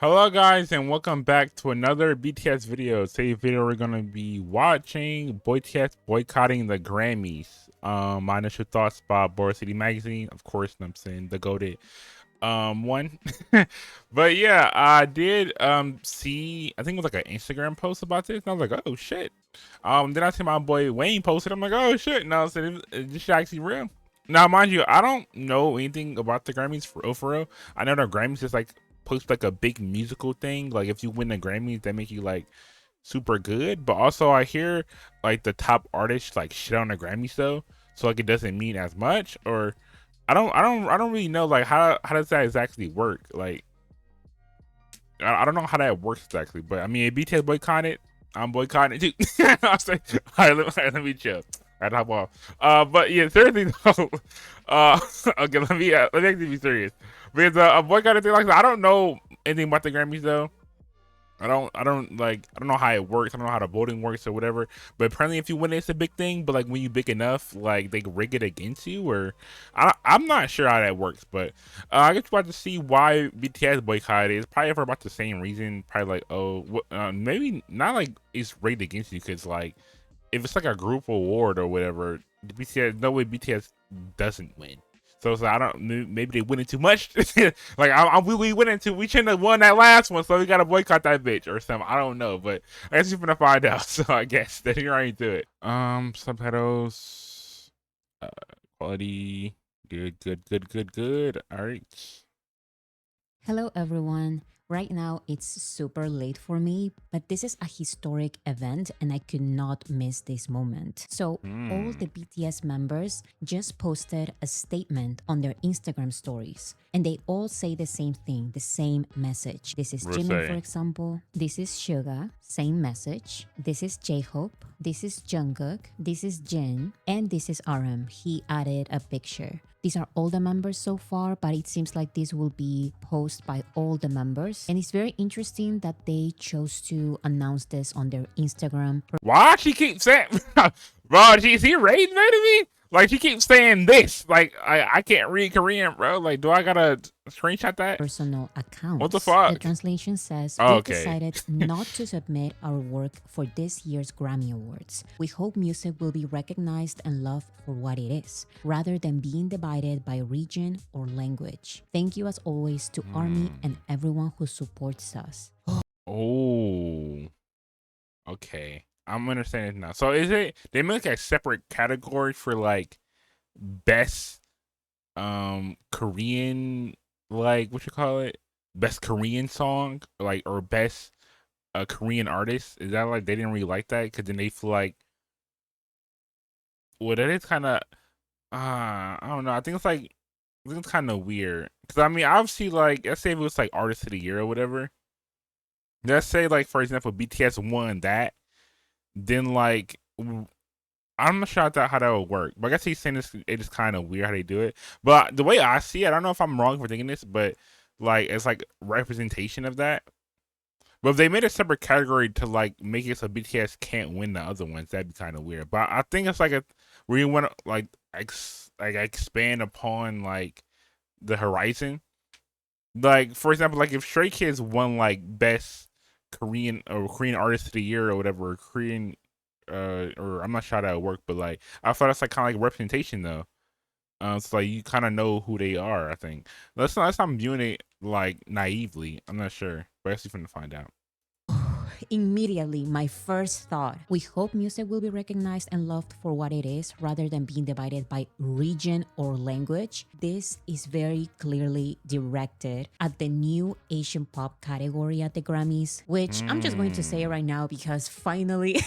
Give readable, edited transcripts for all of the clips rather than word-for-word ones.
Hello guys and welcome back to another BTS video. Today's video we're gonna be watching BTS boycotting the Grammys. My initial thoughts about Board City Magazine, of course, I'm saying the goated one. But yeah, I did see, I think it was like an Instagram post about this, and I was like, oh shit. Then I see my boy Wayne posted, I'm like, oh shit. Now this shit actually real. Now mind you, I don't know anything about the Grammys for real. I know the Grammys is like post like a big musical thing. Like if you win the Grammys, that make you like super good. But also I hear like the top artists like shit on the Grammys though, so like it doesn't mean as much. Or I don't really know like how does that exactly work. Like I don't know how that works exactly. But I mean, if BTS boycotted, I'm boycotting it too. I was like, all right, let me chill. All right, hop off. But yeah, seriously though. Okay, let me actually be serious. Because a boycott thing like that, I don't know anything about the Grammys though. I don't know how it works. I don't know how the voting works or whatever. But apparently, if you win, it's a big thing. But like when you big enough, like they rig it against you, or I'm not sure how that works. But I guess we're about to see why BTS boycotted. It's probably for about the same reason. Probably like maybe not like it's rigged against you because like if it's like a group award or whatever, BTS no way BTS doesn't win. So I don't maybe they winning too much. Like we winning too. We shouldn't have won that last one, so we gotta boycott that bitch or something. I don't know, but I guess you're gonna find out. So I guess that you're right to it. Subtitles, uh, quality, good. All right. Hello, everyone. Right now, it's super late for me, but this is a historic event and I could not miss this moment. So, all the BTS members just posted a statement on their Instagram stories, and they all say the same thing, the same message. This is We'll Jimin, for say. example. This is Suga, same message. This is J-Hope. This is Jungkook. This is Jin. And this is RM. He added a picture. These are all the members so far, but it seems like this will be posted by all the members. And it's very interesting that they chose to announce this on their Instagram. Why she keep saying, bro? Is he raising me? Like she keeps saying this. Like I can't read Korean, bro. Like do I gotta screenshot that? Personal What the accounts. The fuck? translation says, Oh, we've okay. decided not to submit our work for this year's Grammy Awards. We hope music will be recognized and loved for what it is, rather than being divided by region or language. Thank you as always to ARMY and everyone who supports us. Oh, okay. I'm understanding now. So is it they make a separate category for like best Korean, like what you call it? Best Korean song, like, or best Korean artist? Is that like they didn't really like that because then they feel like, well, that is kind of I don't know. I think it's kind of weird because I mean obviously like let's say if it was like artist of the year or whatever. Let's say like for example BTS won that, then like I'm not sure how that would work. But I guess he's saying this it is kind of weird how they do it. But the way I see it, I don't know if I'm wrong for thinking this, but like it's like representation of that. But if they made a separate category to like make it so BTS can't win the other ones, that'd be kind of weird. But I think it's like a where you want to like expand upon like the horizon. Like for example, like if Stray Kids won like best Korean or Korean artist of the year or whatever, Korean or I'm not sure how that would work, but like I thought that's like kind of like representation though. So like you kind of know who they are. I think that's not I'm viewing it like naively. I'm not sure, but I guess you're gonna find out. Immediately, my first thought, we hope music will be recognized and loved for what it is rather than being divided by region or language. This is very clearly directed at the new Asian pop category at the Grammys, which I'm just going to say right now because finally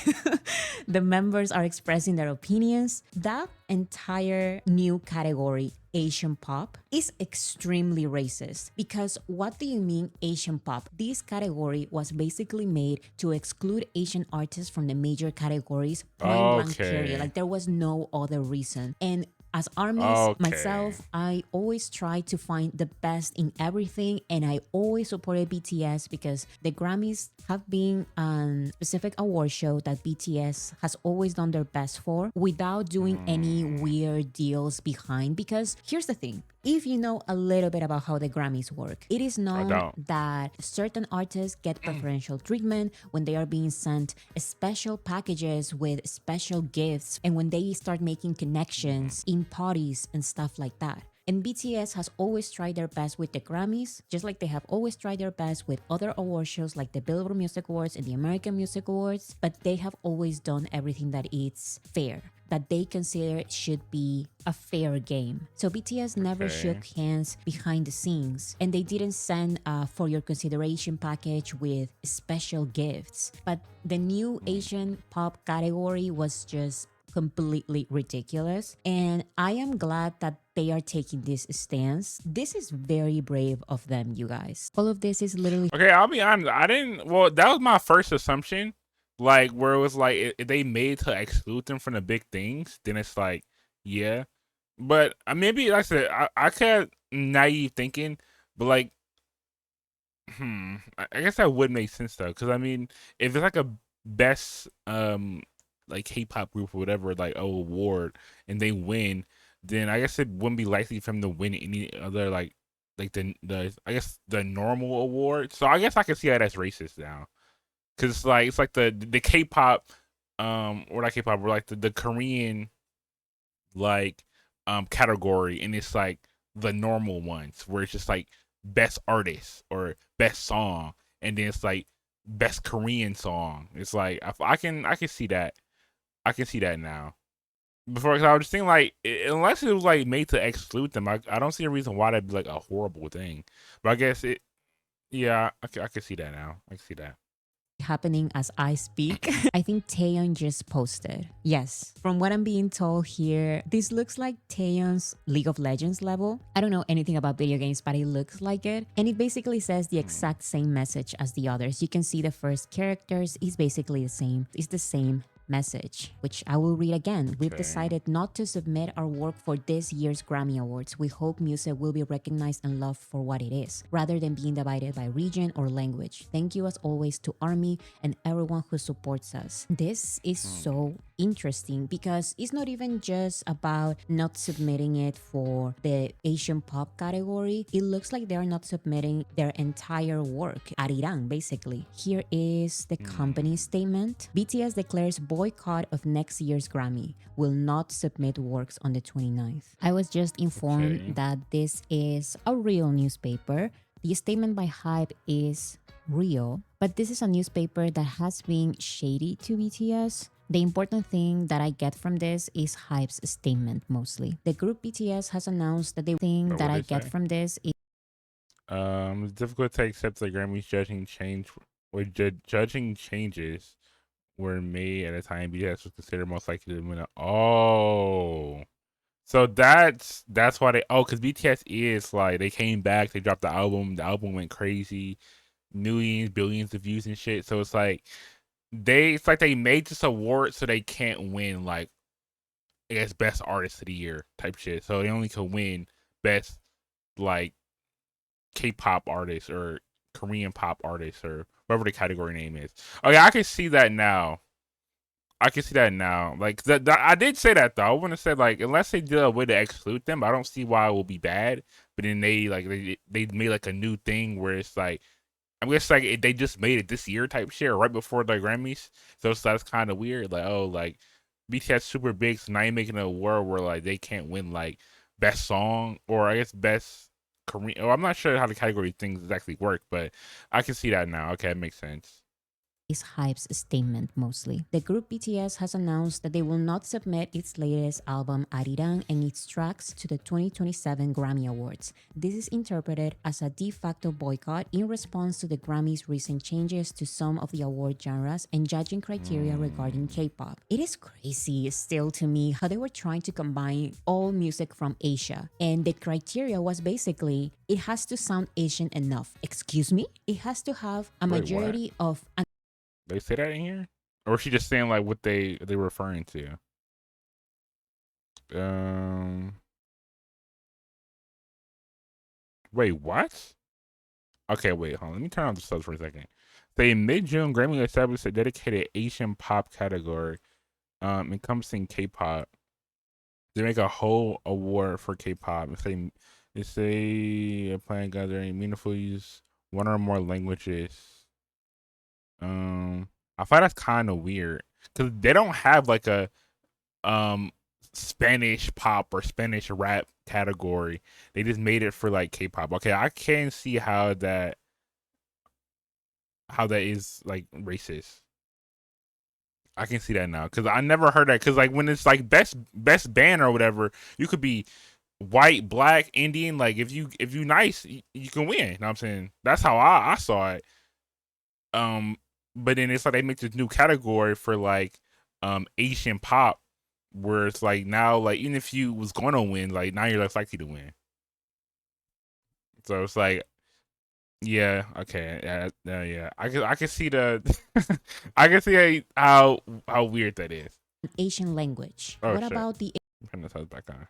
the members are expressing their opinions. That entire new category, Asian pop, is extremely racist because what do you mean Asian pop? This category was basically made to exclude Asian artists from the major categories, point blank period. Okay. Like there was no other reason. And as armies, Okay. myself, I always try to find the best in everything, and I always supported BTS because the Grammys have been a specific award show that BTS has always done their best for without doing any weird deals behind. Because here's the thing, If you know a little bit about how the Grammys work, it is I known don't. that certain artists get preferential treatment when they are being sent special packages with special gifts and when they start making connections in parties and stuff like that. And BTS has always tried their best with the Grammys, just like they have always tried their best with other award shows like the Billboard Music Awards and the American Music Awards, but they have always done everything that is fair, that they consider should be a fair game. So BTS never Okay. shook hands behind the scenes, and they didn't send a for your consideration package with special gifts. But the new Asian pop category was just completely ridiculous. And I am glad that they are taking this stance. This is very brave of them, you guys. All of this is literally Okay, I'll be honest. I didn't. Well, that was my first assumption. Like, where it was like, if they made to exclude them from the big things, then it's like, yeah. But maybe, like I said, I kept naive thinking, but like, I guess that would make sense though, because I mean, if it's like a best like K-pop group or whatever, like award, and they win, then I guess it wouldn't be likely for them to win any other like the I guess the normal award. So I guess I can see that as racist now, because it's like the K-pop or not K-pop or like the Korean like category, and it's like the normal ones where it's just like best artist or best song, and then it's like best Korean song. It's like I can see that. I can see that now. Before, cause I was just thinking like, unless it was like made to exclude them, I don't see a reason why that'd be like a horrible thing. But I guess it, yeah, I can see that now. I can see that. happening as I speak. I think Taeyeon just posted. Yes, from what I'm being told here, this looks like Taeyeon's League of Legends level. I don't know anything about video games, but it looks like it. And it basically says the exact same message as the others. You can see the first characters is basically the same. It's the same message, which I will read again. We've Okay. decided not to submit our work for this year's Grammy Awards. We hope music will be recognized and loved for what it is, rather than being divided by region or language. Thank you as always to ARMY and everyone who supports us. This is so interesting because it's not even just about not submitting it for the Asian pop category. It looks like they're not submitting their entire work at Iran, basically. Here is the company statement. BTS declares boycott of next year's Grammy, will not submit works on the 29th. I was just informed Okay. that this is a real newspaper. The statement by Hype is real, but this is a newspaper that has been shady to BTS. The important thing that I get from this is Hype's statement mostly. The group BTS has announced that the thing What that would I they get say? from this is It's difficult to accept the Grammys judging changes were made at a time BTS was considered most likely to win. Oh, so that's why they. Oh, because BTS is like they came back, they dropped the album. The album went crazy, millions, billions of views and shit. So it's like they made this award so they can't win like I guess best artist of the year type shit. So they only can win best like K-pop artist or Korean pop artist or whatever the category name is. Oh yeah, I can see that now. I can see that now. Like that I did say that though. I wouldn't have said like unless they did a way to exclude them, I don't see why it will be bad. But then they made like a new thing where it's like I guess like they just made it this year type shit or right before the Grammys. So that's kind of weird. Like oh like BTS super big, so now you're making a world where like they can't win like best song or I guess best Korean. Oh, I'm not sure how the category things exactly work, but I can see that now. Okay, it makes sense. Hype's statement mostly. The group BTS has announced that they will not submit its latest album Arirang and its tracks to the 2027 Grammy Awards. This is interpreted as a de facto boycott in response to the Grammys' recent changes to some of the award genres and judging criteria regarding K-pop. It is crazy still to me how they were trying to combine all music from Asia, and the criteria was basically it has to sound Asian enough. Excuse me? It has to have a Wait, what? majority of They say that in here, or is she just saying like what they referring to? Um, wait, what? Okay, wait, hold on. Let me turn on the subs for a second. Say mid-June, Grammy established a dedicated Asian pop category, encompassing K-pop. They make a whole award for K-pop. Say It's a plan gathering meaningful use one or more languages. I find that's kind of weird because they don't have like a um Spanish pop or Spanish rap category. They just made it for like K-pop. Okay, I can see how that is like racist. I can see that now because I never heard that. Because like when it's like best band or whatever, you could be white, black, Indian. Like if you nice, you can win. You know what I'm saying? That's how I saw it. Um, but then it's like they make this new category for like Asian pop, where it's like now like even if you was gonna win, like now you're less likely to win. So it's like yeah, okay, yeah. I can see the I can see how weird that is. Asian language. Oh What shit, about the turn this house back on.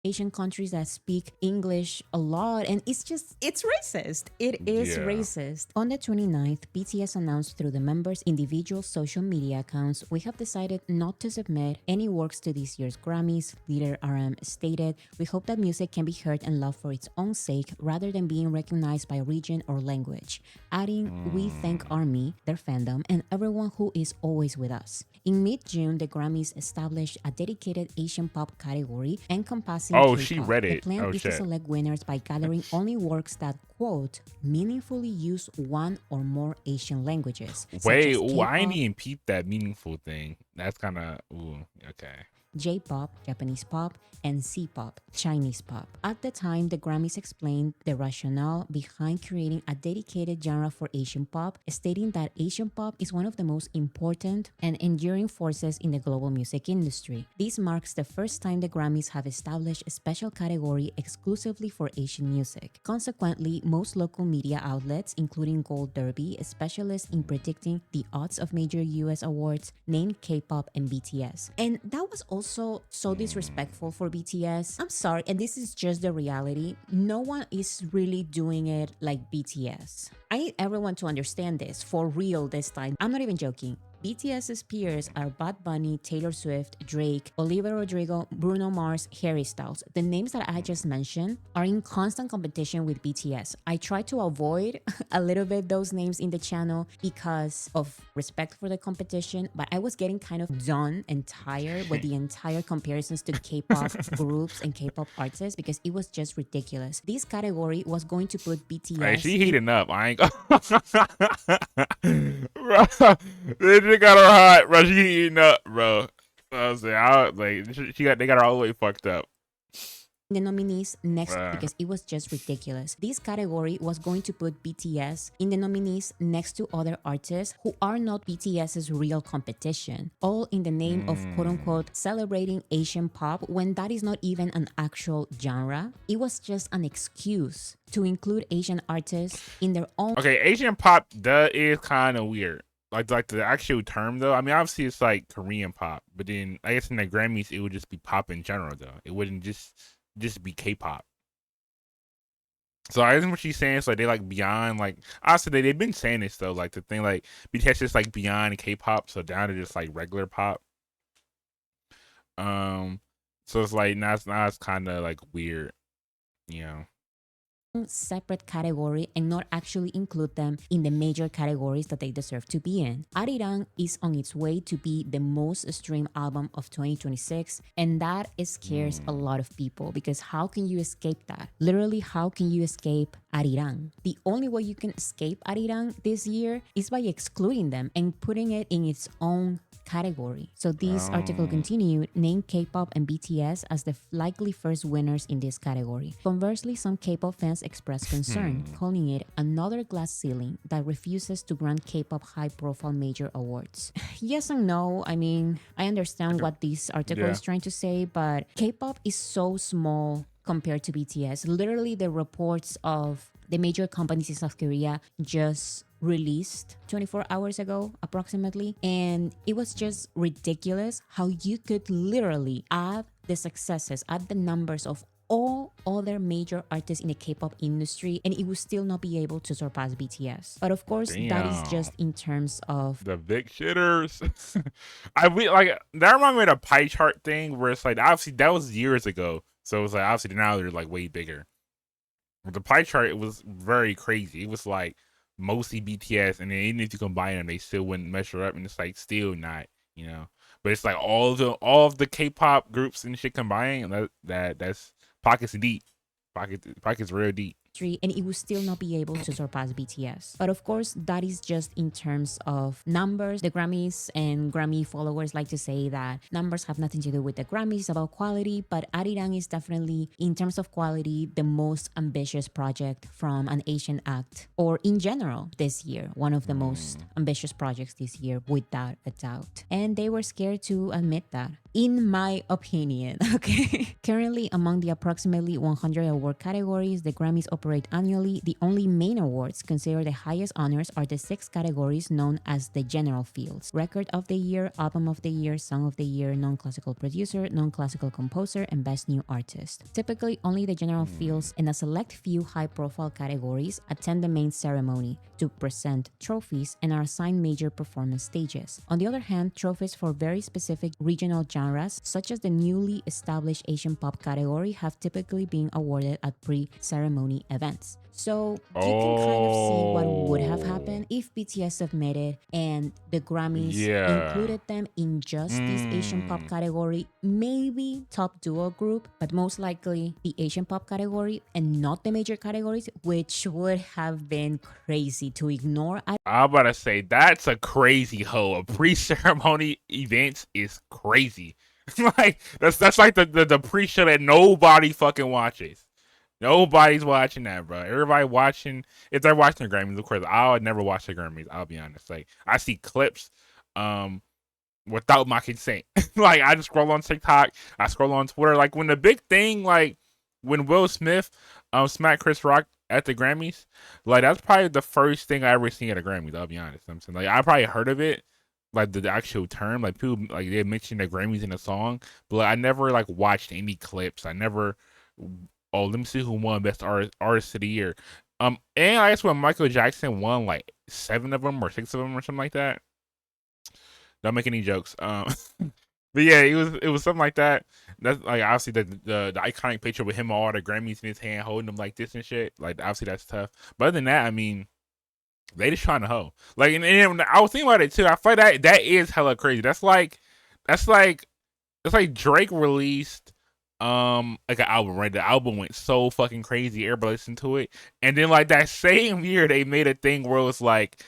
Asian countries that speak English a lot, and it's racist. It is Yeah. racist. On the 29th, BTS announced through the members' individual social media accounts, we have decided not to submit any works to this year's Grammys. Leader RM stated, we hope that music can be heard and loved for its own sake rather than being recognized by region or language. Adding, we thank ARMY, their fandom, and everyone who is always with us. In mid-June, the Grammys established a dedicated Asian pop category encompassing Oh, K-pop. she read The it. plan Oh is to shit. select winners by gathering only works that, quote, meaningfully use one or more Asian languages, such Wait, as ooh, I ain't K-pop, even peeped that meaningful thing. That's kind of ooh, okay. J-pop, Japanese pop, and C-pop, Chinese pop. At the time, the Grammys explained the rationale behind creating a dedicated genre for Asian pop, stating that Asian pop is one of the most important and enduring forces in the global music industry. This marks the first time the Grammys have established a special category exclusively for Asian music. Consequently, most local media outlets, including Gold Derby, specialists in predicting the odds of major US awards, named K-pop and BTS. And that was also so disrespectful for BTS. I'm sorry, and this is just the reality. No one is really doing it like BTS. I need everyone to understand this for real this time. I'm not even joking. BTS's peers are Bad Bunny, Taylor Swift, Drake, Olivia Rodrigo, Bruno Mars, Harry Styles. The names that I just mentioned are in constant competition with BTS. I try to avoid a little bit those names in the channel because of respect for the competition, but I was getting kind of done and tired with the entire comparisons to K-pop groups and K-pop artists because it was just ridiculous. This category was going to put BTS Hey, she heating up. I ain't. Bro, this shit got her hot, bro. She heating up, bro. I'm saying, they got her all the way fucked up. the nominees next because it was just ridiculous. This category was going to put BTS in the nominees next to other artists who are not BTS's real competition, all in the name of quote unquote celebrating Asian pop when that is not even an actual genre. It was just an excuse to include Asian artists in their own. Okay, Asian pop is kind of weird. Like the actual term though. I mean, obviously it's like Korean pop, but then I guess in the Grammys it would just be pop in general though. It wouldn't just be K-pop. So I think what she's saying is like they like beyond like honestly they've been saying this though, like the thing like BTS is like beyond K-pop, so down to just like regular pop. So it's like now it's kind of like weird, you know. Separate category and not actually include them in the major categories that they deserve to be in. Arirang is on its way to be the most streamed album of 2026, and that scares a lot of people because how can you escape that? Literally, how can you escape Arirang? The only way you can escape Arirang this year is by excluding them and putting it in its own category. So this article continued, named K-pop and BTS as the likely first winners in this category. Conversely, some K-pop fans expressed concern, calling it another glass ceiling that refuses to grant K-pop high-profile major awards. Yes and no. I mean, I understand what this article is trying to say, but K-pop is so small compared to BTS. Literally, the reports of the major companies in South Korea just released 24 hours ago approximately, and it was just ridiculous how you could literally add the successes, add the numbers of all other major artists in the K-pop industry, and it would still not be able to surpass BTS. But of course, that is just in terms of the big shitters. I like that reminds me of the pie chart thing where it's like obviously that was years ago. So it's like obviously now they're like way bigger. With the pie chart, it was very crazy. It was like mostly BTS, and then even if you combine them, they still wouldn't measure up, and it's like still not, you know. But it's like all of the K-pop groups and shit combined. That's pockets deep, pockets real deep. And it would still not be able to surpass BTS. But of course, that is just in terms of numbers. The Grammys and Grammy followers like to say that numbers have nothing to do with the Grammys, it's about quality. But Arirang is definitely, in terms of quality, the most ambitious project from an Asian act, or in general this year, one of the most ambitious projects this year, without a doubt. And they were scared to admit that, in my opinion. Okay. Currently, among the approximately 100 award categories the Grammys operate annually, the only main awards considered the highest honors are the 6 categories known as the general fields: Record of the Year, Album of the Year, Song of the Year, Non-Classical Producer, Non-Classical Composer, and Best New Artist. Typically, only the general fields and a select few high-profile categories attend the main ceremony to present trophies and are assigned major performance stages. On the other hand, trophies for very specific regional genres, such as the newly established Asian pop category, have typically been awarded at pre-ceremony events. So you can kind of see what would have happened if BTS submitted and the Grammys included them in just this Asian pop category, maybe top duo group, but most likely the Asian pop category and not the major categories, which would have been crazy to ignore. I'm about to say that's a crazy hoe. A pre-ceremony event is crazy. Like that's like the pre-show that nobody fucking watches. Nobody's watching that, bro. Everybody watching, if they're watching the Grammys, of course, I would never watch the Grammys. I'll be honest. Like I see clips, without my consent. Like I just scroll on TikTok, I scroll on Twitter. Like when the big thing, like when Will Smith, smacked Chris Rock at the Grammys, like that's probably the first thing I ever seen at a Grammys. I'll be honest. I'm saying like I probably heard of it, like the actual term. Like people like they mentioned the Grammys in a song, but like, I never like watched any clips. I never. Oh, let me see who won Best Artist of the Year. And I guess when Michael Jackson won like 7 of them or 6 of them or something like that. Don't make any jokes. But yeah, it was something like that. That's like obviously the iconic picture with him all the Grammys in his hand, holding them like this and shit. Like obviously that's tough. But other than that, I mean, they just trying to hoe. Like and I was thinking about it too. I feel like that is hella crazy. That's like Drake released like an album, right? The album went so fucking crazy, everybody listened to it, and then like that same year they made a thing where it was like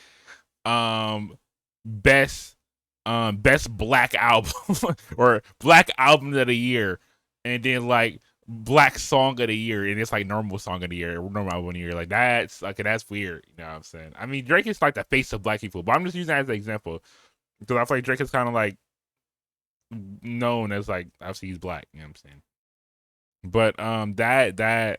best best black album or black album of the year, and then like black song of the year, and it's like normal song of the year, normal album of the year. Like that's weird, you know what I'm saying? I mean, Drake is like the face of black people, but I'm just using that as an example because I feel like Drake is kind of like known as like obviously he's black, you know what I'm saying? But that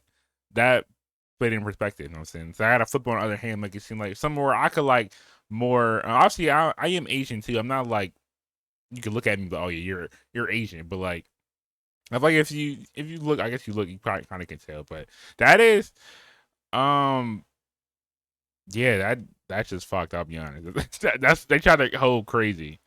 put it in perspective, you know what I'm saying? So I gotta flip on the other hand, make it seem like somewhere where I could like more obviously I am Asian too. I'm not like you could look at me but oh yeah, you're Asian, but like I feel like if you look, I guess you look, you probably kinda can tell. But that is yeah, that's just fucked, I'll be honest. That's they try to hold crazy.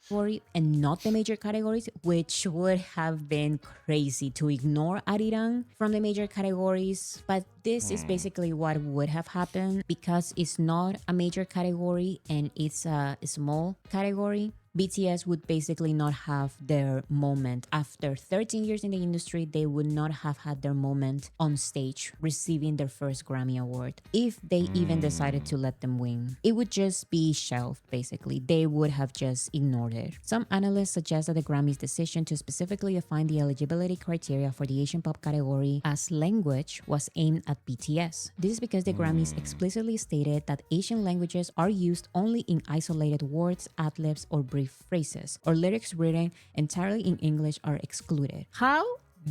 And not the major categories, which would have been crazy to ignore Arirang from the major categories. But this is basically what would have happened because it's not a major category and it's a small category. BTS would basically not have their moment. After 13 years in the industry, they would not have had their moment on stage receiving their first Grammy Award. If they even decided to let them win, it would just be shelved, basically. They would have just ignored it. Some analysts suggest that the Grammys' decision to specifically define the eligibility criteria for the Asian pop category as language was aimed at BTS. This is because the Grammys explicitly stated that Asian languages are used only in isolated words, ad-libs, or brief phrases, or lyrics written entirely in English are excluded. How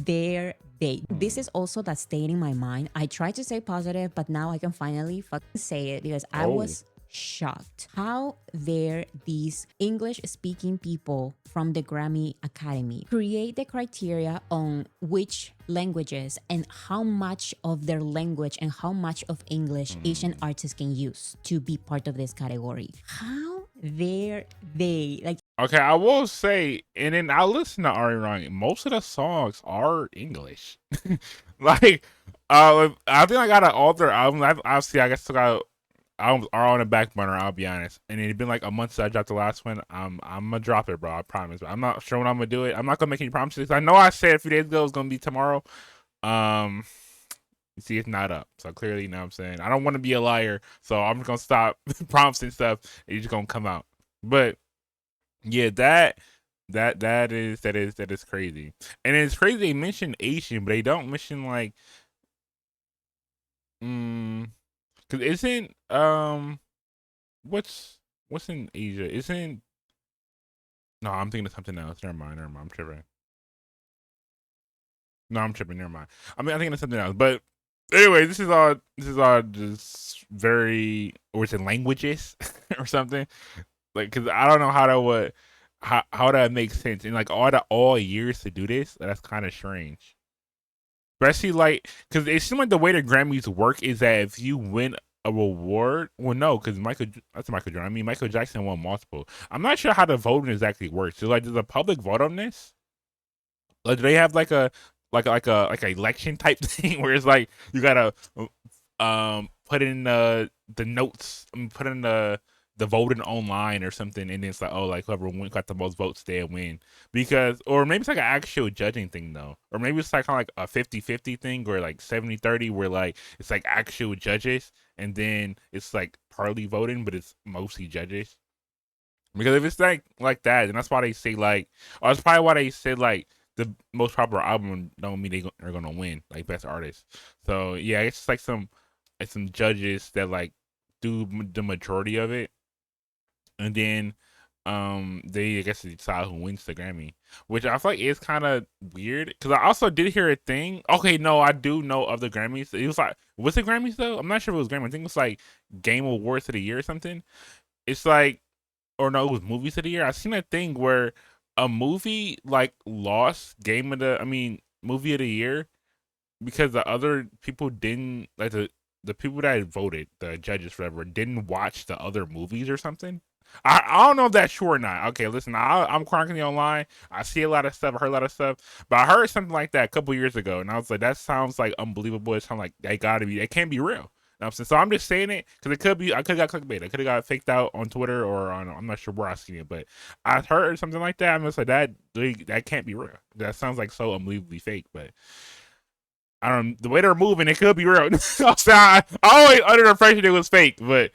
dare they? This is also that stayed in my mind. I tried to stay positive, but now I can finally fucking say it because I was shocked. How dare these English-speaking people from the Grammy Academy create the criteria on which languages and how much of their language and how much of English Asian artists can use to be part of this category? How dare they? Like, Okay, I will say, and then I listen to Ariana. Most of the songs are English. Like, I think I got an older album. Obviously, I guess still got albums are on the back burner. I'll be honest. And it's been like a month since I dropped the last one. I'm gonna drop it, bro. I promise. But I'm not sure when I'm gonna do it. I'm not gonna make any promises. I know I said a few days ago it's gonna be tomorrow. Um, you see, it's not up. So clearly, you know what I'm saying. I don't want to be a liar, so I'm just gonna stop promising stuff. And it's just gonna come out. But yeah, that is crazy. And it's crazy they mention Asian, but they don't mention like because isn't what's in Asia? Isn't no, I'm thinking of something else. Never mind. I'm tripping. No, I'm tripping. Never mind. I mean, I'm thinking of something else. But anyway, this is all just very or is it languages or something? Like, cause I don't know how that would how that makes sense. And like all years to do this, that's kind of strange. Especially like, cause it seems like the way the Grammys work is that if you win a reward, well, no, cause that's Michael Jordan. I mean, Michael Jackson won multiple. I'm not sure how the voting exactly works. So like, does the public vote on this? Like, do they have like a like a election type thing where it's like you gotta put in the notes, put in the voting online or something, and then it's like, oh, like whoever got the most votes they win. Because or maybe it's like an actual judging thing though, or maybe it's like kind of like a 50-50 thing or like 70-30 where like it's like actual judges and then it's like partly voting but it's mostly judges. Because if it's like that, then that's why they say like, or that's probably why they said like the most popular album don't mean are gonna win like best artist. So yeah, it's like some judges that like do the majority of it, and then they I guess they decide who wins the Grammy, which I feel like is kind of weird because I also did hear a thing. Okay, no, I do know of the Grammys. It was like what's the Grammys though? I'm not sure if it was Grammy. I think it was like Game Awards of the Year or something. It's like or no, it was movies of the year. I seen a thing where a movie like lost movie of the year because the other people didn't like the people that voted, the judges forever, didn't watch the other movies or something. I don't know if that's true or not. Okay, listen, I'm chronicling online. I see a lot of stuff, I heard a lot of stuff, but I heard something like that a couple years ago, and I was like, that sounds like unbelievable. It sounds like it can't be real. You know what I'm saying? So I'm just saying it because it could be. I could have got clickbait. I could have got faked out on Twitter or on. I'm not sure where I seen it, but I heard something like that. I'm just like that can't be real. That sounds like so unbelievably fake. But I don't. The way they're moving, it could be real. I always under the impression it was fake, but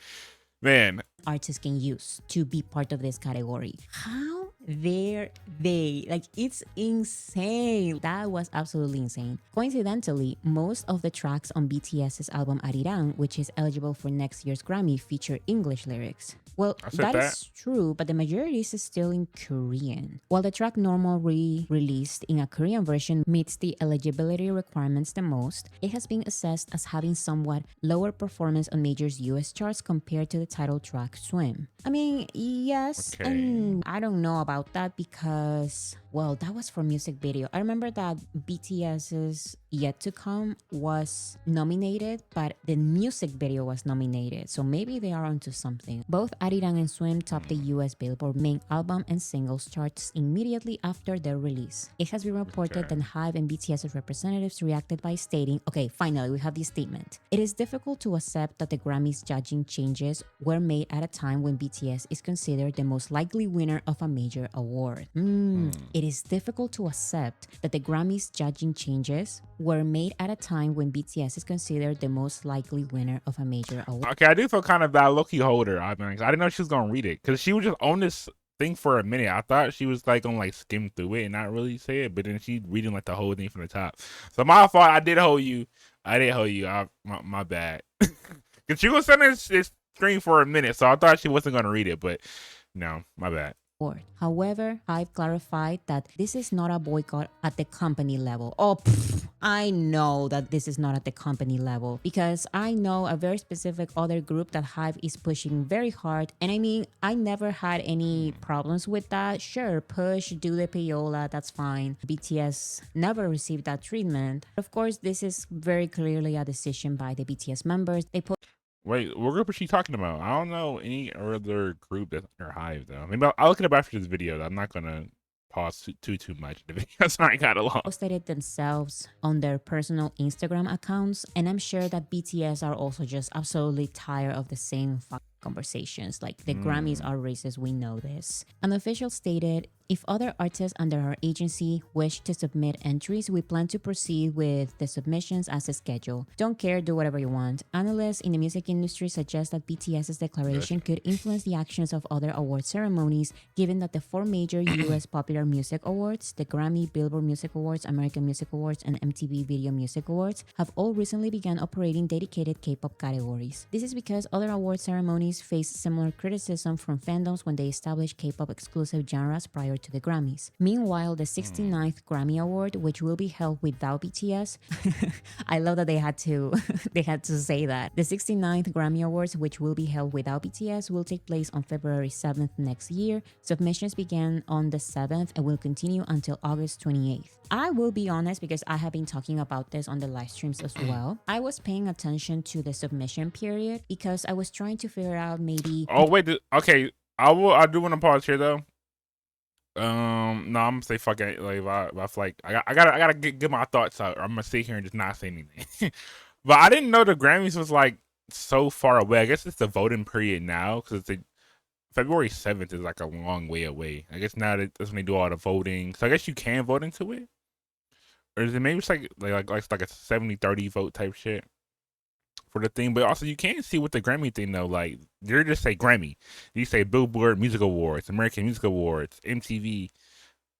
man, artists can use to be part of this category. How dare they? Like, it's insane. That was absolutely insane. Coincidentally, most of the tracks on BTS's album Arirang, which is eligible for next year's Grammy, feature English lyrics. Well, I said that is true, but the majority is still in Korean. While the track Normal released in a Korean version meets the eligibility requirements the most, it has been assessed as having somewhat lower performance on major US charts compared to the title track Swim. I mean, yes, Okay. and I don't know about that because, well, that was for music video. I remember that BTS's Yet to Come was nominated, but the music video was nominated, so maybe they are onto something. Both Arirang and Swim topped the US Billboard main album and singles charts immediately after their release. It has been reported that HYBE and BTS's representatives reacted by stating, okay, finally, we have this statement. It is difficult to accept that the Grammys judging changes were made at a time when BTS is considered the most likely winner of a major award. It is difficult to accept that the Grammys judging changes were made at a time when BTS is considered the most likely winner of a major award. Okay, I do feel kind of bad. Low-key holder. I mean, I didn't know she was gonna read it because she was just on this thing for a minute. I thought she was like gonna like skim through it and not really say it, but then she reading like the whole thing from the top. So my fault. I did hold you. My bad. Cause she was on this screen for a minute, so I thought she wasn't gonna read it, but no, my bad. However, I've clarified that this is not a boycott at the company level. I know that this is not at the company level because I know a very specific other group that HYBE is pushing very hard. And I mean, I never had any problems with that. Sure, push, do the payola, that's fine. BTS never received that treatment. Of course, this is very clearly a decision by the BTS members. Wait, what group is she talking about? I don't know any other group that's under Hive though. Maybe I'll look it up after this video. I'm not gonna pause too much. The video's already got long. Posted it themselves on their personal Instagram accounts, and I'm sure that BTS are also just absolutely tired of the same conversations. Like the Grammys are racist, we know this. An official stated, if other artists under our agency wish to submit entries, we plan to proceed with the submissions as scheduled. Don't care, do whatever you want. Analysts in the music industry suggest that BTS's declaration could influence the actions of other award ceremonies, given that the four major US popular music awards, the Grammy, Billboard Music Awards, American Music Awards, and MTV Video Music Awards, have all recently begun operating dedicated K-pop categories. This is because other award ceremonies face similar criticism from fandoms when they establish K-pop exclusive genres prior to the Grammys. Meanwhile, the 69th Grammy Award, which will be held without BTS, I love that they had to say that. The 69th Grammy Awards, which will be held without BTS, will take place on February 7th next year. Submissions began on the 7th and will continue until August 28th. I will be honest, because I have been talking about this on the live streams as well. I was paying attention to the submission period because I was trying to figure out maybe. Oh wait, okay. I do want to pause here though. No, I'm gonna say fuck it. Like, I gotta get my thoughts out, or I'm gonna sit here and just not say anything. But I didn't know the Grammys was like so far away. I guess it's the voting period now, because it's February 7th is like a long way away. I guess now that's when they do all the voting. So I guess you can vote into it, or is it maybe it's like a 70-30 vote type shit for the thing? But also you can't see with the Grammy thing though. Like, you just say Grammy, you say Billboard Music Awards, American Music Awards, MTV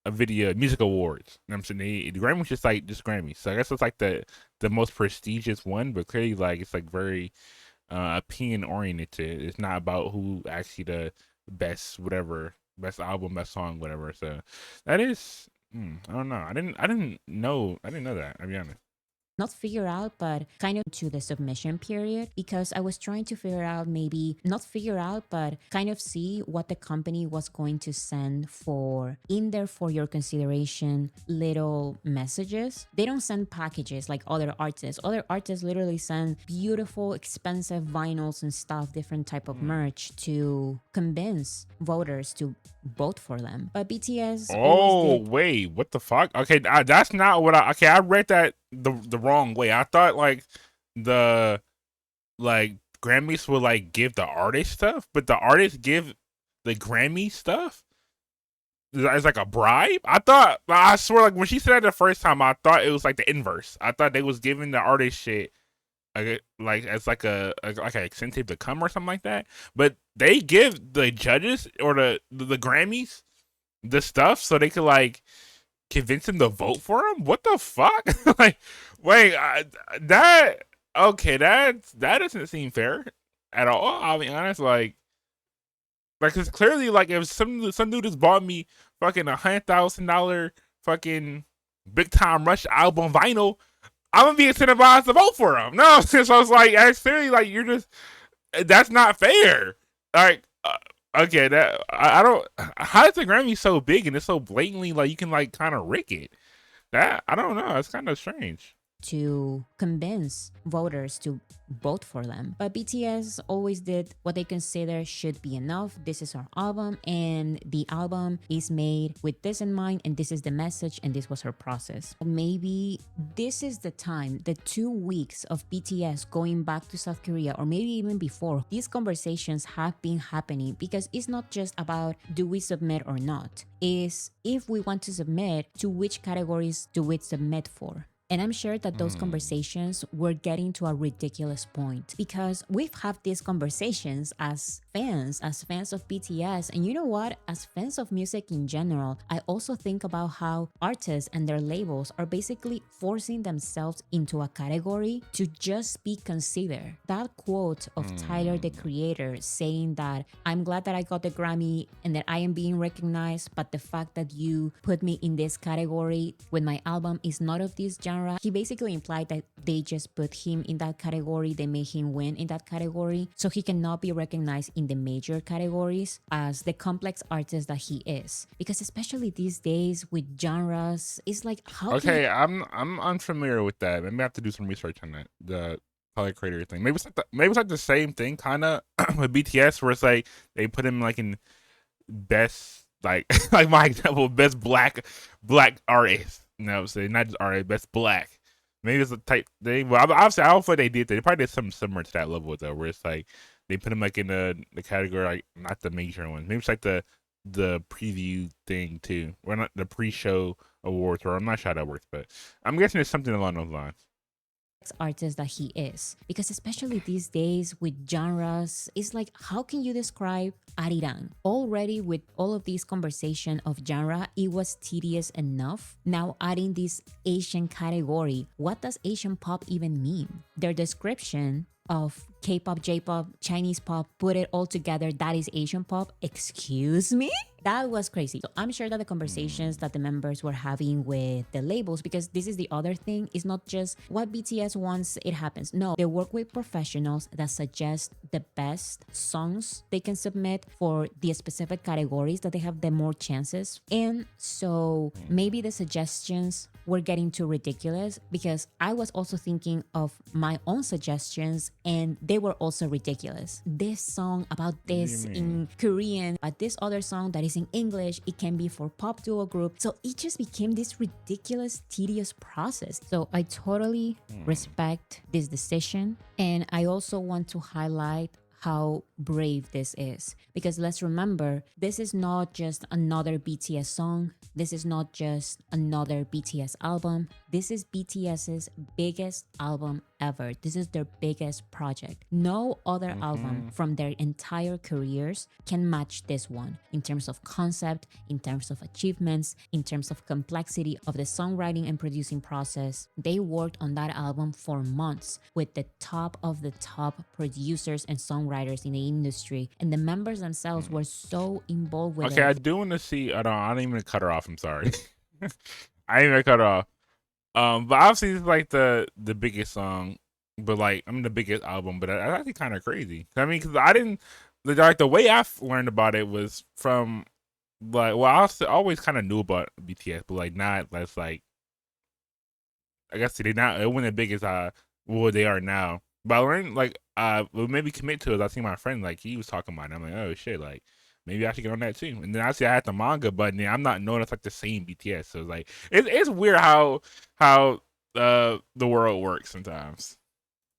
Video Music Awards. You know what I'm saying? The Grammy's just Grammy. So I guess it's like the most prestigious one, but clearly like it's like very opinion oriented. It's not about who actually the best whatever, best album, best song, whatever. So that is I don't know. I didn't know that, I'll be honest. Not figure out, but kind of to the submission period, because I was trying to figure out, maybe not figure out, but kind of see what the company was going to send for in there for your consideration little messages. They don't send packages like other artists. Other artists literally send beautiful, expensive vinyls and stuff, different type of merch to convince voters to vote for them. But BTS wait, what the fuck? Okay, that's not what I read that the wrong way. I thought like the Grammys would like give the artist stuff, but the artists give the Grammy stuff as like a bribe. I swear, like when she said it the first time, I thought it was like the inverse. I thought they was giving the artist shit like as like an incentive to come or something like that. But they give the judges or the Grammys the stuff so they could like convince them to vote for him. What the fuck? Like, wait, that doesn't seem fair at all. I'll be honest, like, cause clearly, like, if some dude just bought me fucking $100,000 fucking Big Time Rush album vinyl, I'm gonna be incentivized to vote for him. No, since I was like, clearly, like, that's not fair. Like, okay, that I don't. How is the Grammy so big and it's so blatantly like you can like kind of rick it? That I don't know. It's kind of strange. To convince voters to vote for them. But BTS always did what they consider should be enough. This is our album, and the album is made with this in mind, and this is the message, and this was her process. Maybe this is the time, the 2 weeks of BTS going back to South Korea, or maybe even before, these conversations have been happening, because it's not just about do we submit or not. Is if we want to submit, to which categories do we submit for? And I'm sure that those conversations were getting to a ridiculous point, because we've had these conversations as fans of BTS. And you know what? As fans of music in general, I also think about how artists and their labels are basically forcing themselves into a category to just be considered. That quote of Tyler, the Creator, saying that I'm glad that I got the Grammy and that I am being recognized, but the fact that you put me in this category when my album is not of this genre, he basically implied that they just put him in that category, they made him win in that category, so he cannot be recognized in the major categories as the complex artist that he is. Because especially these days with genres, it's like how I'm unfamiliar with that. Maybe I have to do some research on that. color creator thing. Maybe it's like the same thing kind of with BTS, where it's like they put him like in best, like like my example, best black artist. You know what I'm saying? Not just artist, best black. Maybe it's a type thing. But obviously, I don't feel like they did that. They probably did something similar to that level though, where it's like they put him like in the category, like not the major one. Maybe it's like the preview thing too, or not the pre-show awards, or I'm not sure how that works, but I'm guessing it's something along those lines. Artist that he is, because especially these days with genres, it's like, how can you describe Arirang? Already with all of this conversation of genre, it was tedious enough. Now adding this Asian category, what does Asian pop even mean? Their description of K-pop, J-pop, Chinese pop, put it all together, that is Asian pop. Excuse me? That was crazy. So I'm sure that the conversations that the members were having with the labels, because this is the other thing, it's not just what BTS wants, it happens. No, they work with professionals that suggest the best songs they can submit for the specific categories that they have the more chances. And so maybe the suggestions were getting too ridiculous, because I was also thinking of my own suggestions and they were also ridiculous. This song about this in Korean, but this other song that is in English, it can be for pop duo group. So it just became this ridiculous, tedious process. So I totally respect this decision. And I also want to highlight how brave this is, because let's remember, this is not just another BTS song, this is not just another BTS album, this is BTS's biggest album ever. This is their biggest project. No other album from their entire careers can match this one in terms of concept, in terms of achievements, in terms of complexity of the songwriting and producing process. They worked on that album for months with the top of the top producers and songwriters in the industry, and the members themselves were so involved with it. Okay, I do want to see. I don't even cut her off. I'm sorry. I ain't even cut her off. But obviously it's like the biggest song, but like I mean the biggest album. But I think kind of crazy. I mean, because I didn't like the way I learned about it was from like, well, I always kind of knew about BTS, but like not that's like, I guess they not it wasn't as big as what they are now. But I learned like what made me commit to it. I seen my friend like he was talking about it. I'm like, oh shit, like maybe I should get on that too. And then I see I had the manga, but then I'm not knowing it's like the same BTS. So it's like it's weird how the world works sometimes.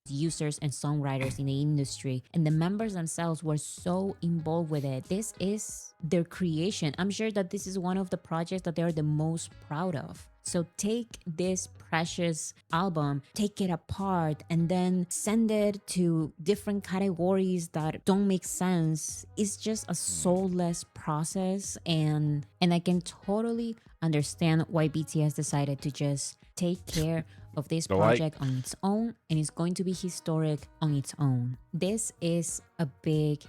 Users and songwriters in the industry, and the members themselves were so involved with it. This is their creation. I'm sure that this is one of the projects that they're the most proud of. So take this precious album, take it apart, and then send it to different categories that don't make sense. It's just a soulless process, and I can totally understand why BTS decided to just take care of this project on its own, and it's going to be historic on its own. This is a big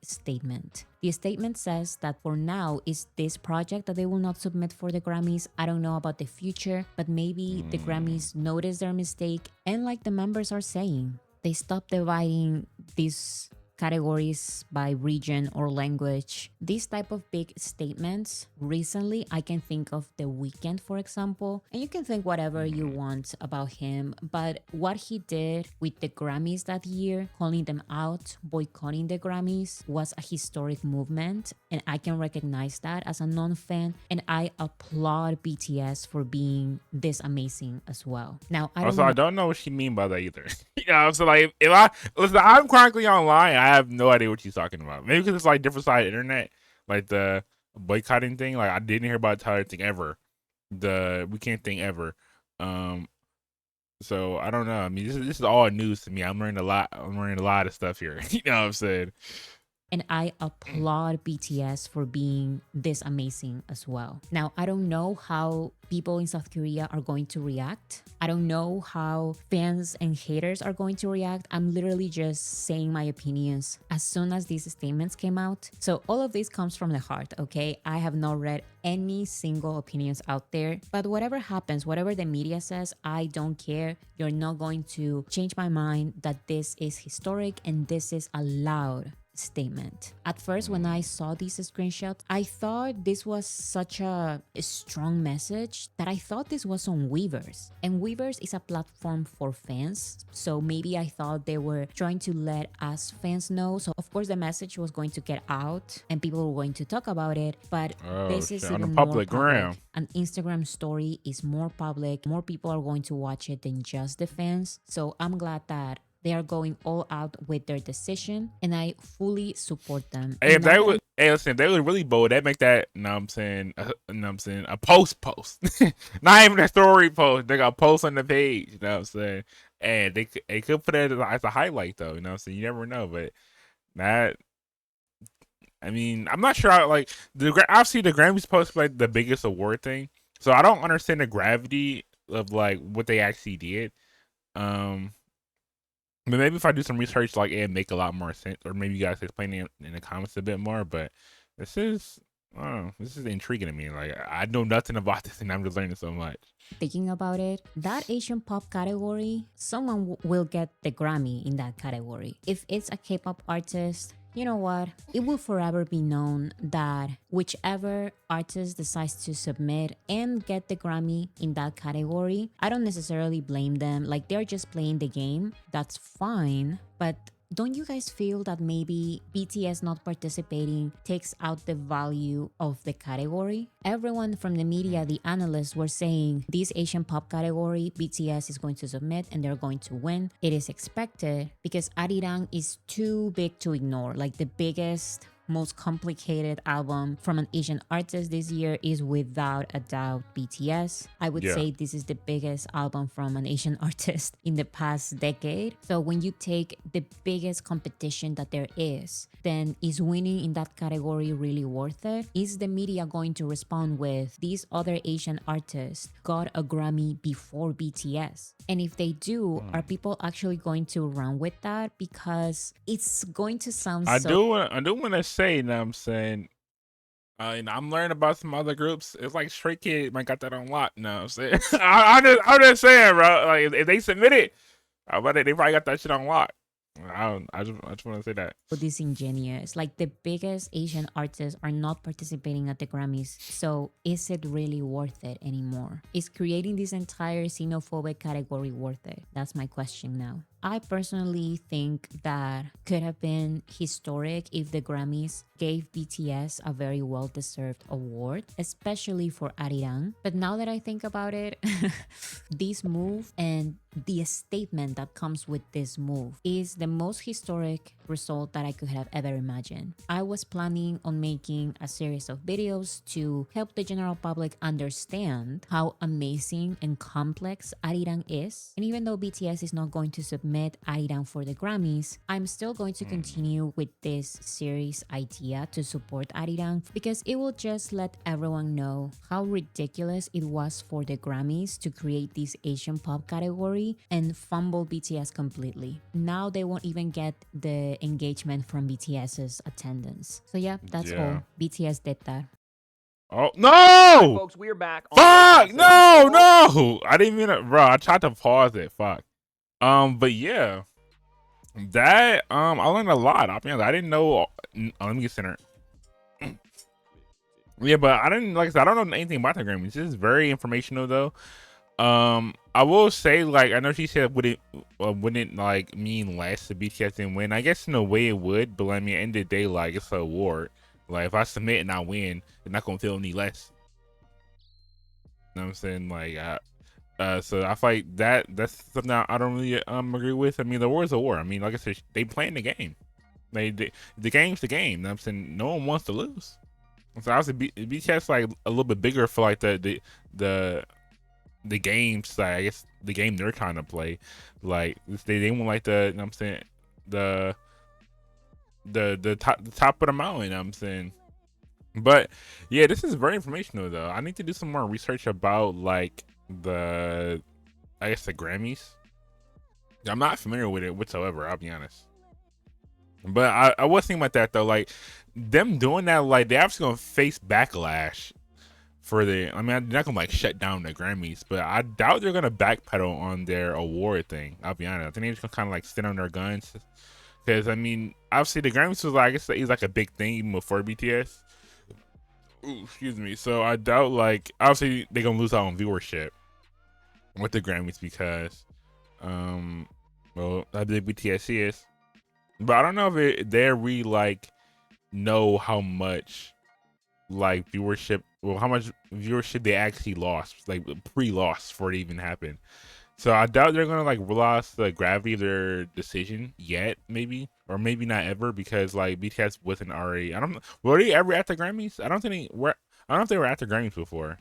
statement. The statement says that for now is this project that they will not submit for the Grammys. I don't know about the future, but maybe the Grammys noticed their mistake, and like the members are saying, they stopped dividing these categories by region or language. These type of big statements, recently I can think of The Weeknd, for example, and you can think whatever you want about him, but what he did with the Grammys that year, calling them out, boycotting the Grammys, was a historic movement, and I can recognize that as a non-fan, and I applaud BTS for being this amazing as well. Now, I don't know what she mean by that either. You know, so like if I'm chronically online, I have no idea what she's talking about. Maybe because it's like different side of the internet, like the boycotting thing. Like I didn't hear about the entire thing ever, the Weeknd thing ever. So I don't know. I mean, this is all news to me. I'm learning a lot. I'm learning a lot of stuff here. You know what I'm saying? And I applaud BTS for being this amazing as well. Now, I don't know how people in South Korea are going to react. I don't know how fans and haters are going to react. I'm literally just saying my opinions as soon as these statements came out. So all of this comes from the heart, okay? I have not read any single opinions out there, but whatever happens, whatever the media says, I don't care. You're not going to change my mind that this is historic and this is allowed. statement. At first, when I saw these screenshots, I thought this was such a strong message that I thought this was on Weverse. And Weverse is a platform for fans. So maybe I thought they were trying to let us fans know. So of course the message was going to get out and people were going to talk about it. But this is shit, on the even more public public. gram. An Instagram story is more public. More people are going to watch it than just the fans. So I'm glad that they are going all out with their decision, and I fully support them. Hey, if And now they that would, hey, listen, if they were really bold, that make that, you know what I'm saying, a post, not even a story post. They got a post on the page, you know what I'm saying, and they could put it as a highlight though, you know what I'm saying. You never know, but that, I mean, I'm not sure. Like obviously the Grammys post like the biggest award thing, so I don't understand the gravity of like what they actually did. But maybe if I do some research, like it'd make a lot more sense, or maybe you guys explain it in the comments a bit more. But this is, I don't know, this is intriguing to me. Like I know nothing about this, and I'm just learning so much. thinking about it, that Asian pop category, someone will get the Grammy in that category. If it's a K-pop artist, you know what? It will forever be known that whichever artist decides to submit and get the Grammy in that category, I don't necessarily blame them. Like they're just playing the game. That's fine. But don't you guys feel that maybe BTS not participating takes out the value of the category? Everyone from the media, the analysts, were saying this Asian pop category, BTS is going to submit and they're going to win. It is expected because Arirang is too big to ignore. Like the biggest, most complicated album from an Asian artist this year is without a doubt BTS. I would say this is the biggest album from an Asian artist in the past decade. So when you take the biggest competition that there is, then is winning in that category really worth it? Is the media going to respond with these other Asian artists got a Grammy before BTS? And if they do, are people actually going to run with that? Because it's going to sound I do want to say, you know what I'm saying, I'm learning about some other groups. It's like Stray Kids might got that on lock. You know what I'm saying? I'm just saying, bro. Like if they submit it, I bet they probably got that shit on lock. I just want to say that. disingenuous. Like the biggest Asian artists are not participating at the Grammys. So is it really worth it anymore? Is creating this entire xenophobic category worth it? That's my question now. I personally think that could have been historic if the Grammys gave BTS a very well-deserved award, especially for Arirang. But now that I think about it, this move and the statement that comes with this move is the most historic result that I could have ever imagined. I was planning on making a series of videos to help the general public understand how amazing and complex Arirang is. And even though BTS is not going to submit Arirang for the Grammys, I'm still going to continue with this series idea to support Arirang because it will just let everyone know how ridiculous it was for the Grammys to create this Asian pop category and fumble BTS completely. Now they won't even get the engagement from BTS's attendance. So yeah, that's all. BTS did that. Oh no! Right, folks, we're back. Fuck! No! I didn't mean it, bro. I tried to pause it. Fuck. But yeah, that I learned a lot. I'll be honest, I didn't know. Let me get centered. Yeah, but I didn't, like I said, I don't know anything about the Grammys. This is very informational though. I will say, like, I know she said wouldn't like mean less if BTS didn't win. I guess in a way it would, but I mean, at the end of the day, like, it's an award. Like, if I submit and I win, they're not gonna feel any less. You know what I'm saying? Like, so I feel like that's something I don't really agree with. I mean, the war is a war. I mean, like I said, they playing the game. The game's the game. You know what I'm saying? No one wants to lose. So obviously, BTS like a little bit bigger for like the games, like I guess the game they're trying to play. Like they want like the, you know what I'm saying, the top of the mountain, you know what I'm saying. But yeah, this is very informational though. I need to do some more research about like I guess the Grammys. I'm not familiar with it whatsoever, I'll be honest. But I was thinking about that though, like them doing that, like they're obviously gonna face backlash for the, I mean, they're not gonna like shut down the Grammys, but I doubt they're gonna backpedal on their award thing. I'll be honest. I think they're just gonna kind of like sit on their guns, Because I mean, obviously the Grammys was like, I guess it's like a big thing even before BTS. Ooh, excuse me. So I doubt, like, obviously they're gonna lose out on viewership with the Grammys because, well, how big BTS is. But I don't know if they really like know how much like viewership, well, how much viewership they actually lost, like pre-loss before it even happened. So I doubt they're gonna like realize the gravity of their decision yet, maybe, or maybe not ever, because like BTS wasn't already. I don't. Were they ever at the Grammys? I don't think they were. I don't know if they were at the Grammys before.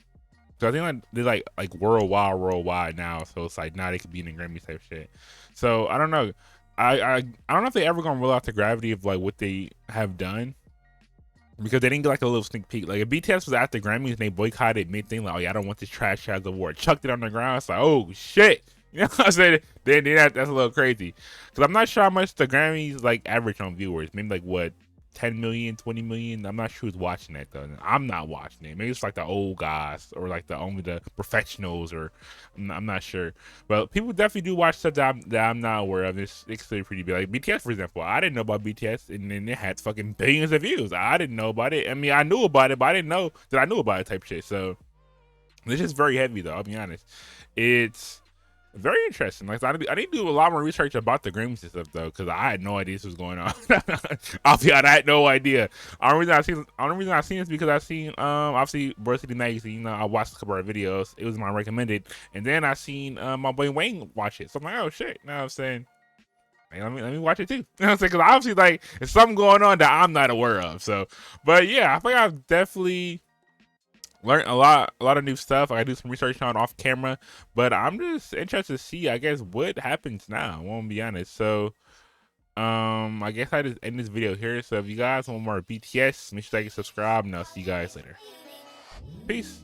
So I think like they're like worldwide now. So it's like now they could be in the Grammy type shit. So I don't know. I don't know if they ever gonna realize the gravity of like what they have done, because they didn't get like a little sneak peek. Like if BTS was at the Grammys and they boycotted mid thing, like, oh yeah, I don't want this trash as award, chucked it on the ground. It's like, oh shit. You know what I'm saying? Then that's a little crazy. Because I'm not sure how much the Grammys like average on viewers. Maybe like what, 10 million, 20 million. I'm not sure who's watching that though. I'm not watching it. Maybe it's like the old guys or like only the professionals, or I'm not sure. But people definitely do watch stuff that I'm not aware of. It's pretty big. Like BTS, for example. I didn't know about BTS, and then it had fucking billions of views. I didn't know about it. I mean, I knew about it, but I didn't know that I knew about it type shit. So it's just very heavy though. I'll be honest. It's very interesting. Like I need to do a lot more research about the Grammys and stuff though, because I had no idea this was going on. I'll be honest, I had no idea. The only reason I seen this because I seen obviously Varsity Magazine. You know, I watched a couple of videos. It was my recommended, and then I seen my boy Wayne watch it. So I'm like, oh shit. Now I'm saying, hey, let me watch it too. You know what I'm saying? Because obviously like there's something going on that I'm not aware of. So, but yeah, I think I've definitely learned a lot of new stuff. I do some research on off camera, but I'm just interested to see, I guess, what happens now. I won't be honest. So I guess I just end this video here. So if you guys want more BTS, make sure you subscribe, and I'll see you guys later. Peace.